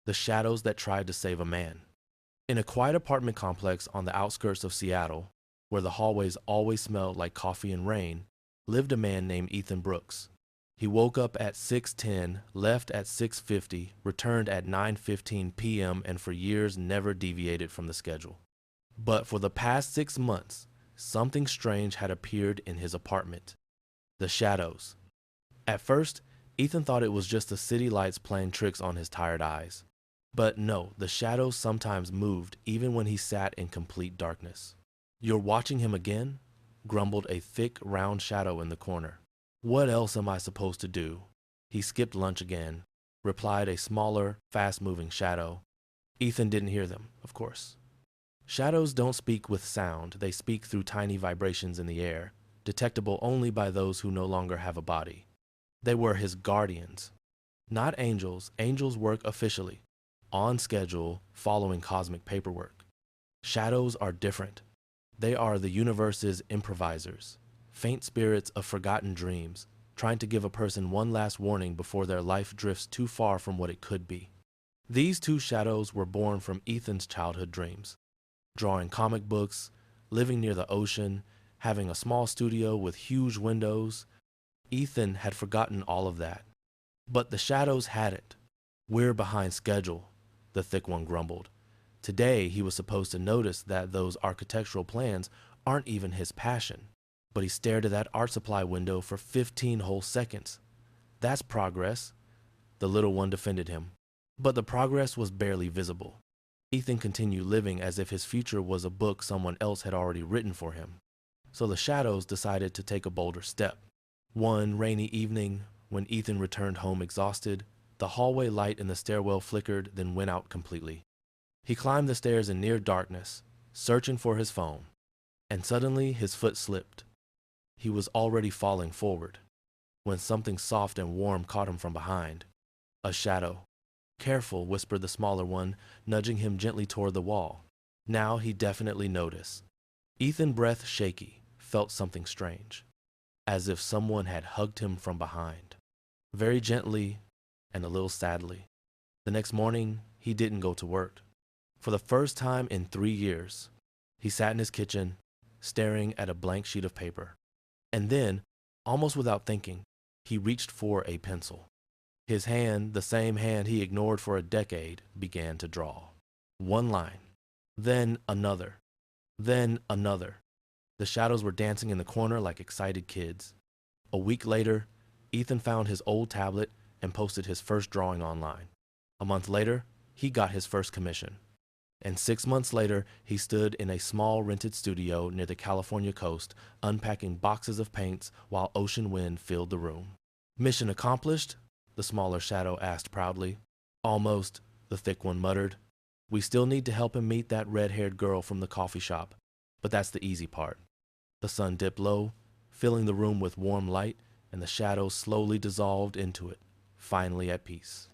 The shadows that tried to save a man. In a quiet apartment complex on the outskirts of Seattle, where the hallways always smelled like coffee and rain, lived a man named Ethan Brooks. He woke up at 6:10, left at 6:50, returned at 9:15 p.m., and for years never deviated from the schedule. But for the past 6 months, something strange had appeared in his apartment. The shadows. At first, Ethan thought it was just the city lights playing tricks on his tired eyes. But no, the shadows sometimes moved even when he sat in complete darkness. "You're watching him again?" grumbled a thick, round shadow in the corner. "What else am I supposed to do?" "He skipped lunch again," replied a smaller, fast-moving shadow. Ethan didn't hear them, of course. Shadows don't speak with sound, they speak through tiny vibrations in the air, detectable only by those who no longer have a body. They were his guardians. Not angels, angels work officially, on schedule, following cosmic paperwork. Shadows are different. They are the universe's improvisers, faint spirits of forgotten dreams, trying to give a person one last warning before their life drifts too far from what it could be. These two shadows were born from Ethan's childhood dreams. Drawing comic books, living near the ocean, having a small studio with huge windows. Ethan had forgotten all of that. But the shadows hadn't. "We're behind schedule," the thick one grumbled. Today he was supposed to notice that those architectural plans aren't even his passion. But he stared at that art supply window for 15 whole seconds. "That's progress," the little one defended him. But the progress was barely visible. Ethan continued living as if his future was a book someone else had already written for him. So the shadows decided to take a bolder step. One rainy evening, when Ethan returned home exhausted, the hallway light in the stairwell flickered, then went out completely. He climbed the stairs in near darkness, searching for his phone, and suddenly his foot slipped. He was already falling forward, when something soft and warm caught him from behind. A shadow. "Careful," whispered the smaller one, nudging him gently toward the wall. Now he definitely noticed. Ethan, breath shaky, felt something strange, as if someone had hugged him from behind. Very gently and a little sadly. The next morning, he didn't go to work. For the first time in 3 years, he sat in his kitchen, staring at a blank sheet of paper. And then, almost without thinking, he reached for a pencil. His hand, the same hand he ignored for a decade, began to draw. One line, then another, then another. The shadows were dancing in the corner like excited kids. A week later, Ethan found his old tablet and posted his first drawing online. A month later, he got his first commission. And 6 months later, he stood in a small rented studio near the California coast, unpacking boxes of paints while ocean wind filled the room. "Mission accomplished?" the smaller shadow asked proudly. "Almost," the thick one muttered. "We still need to help him meet that red-haired girl from the coffee shop, but that's the easy part." The sun dipped low, filling the room with warm light, and the shadows slowly dissolved into it, finally at peace.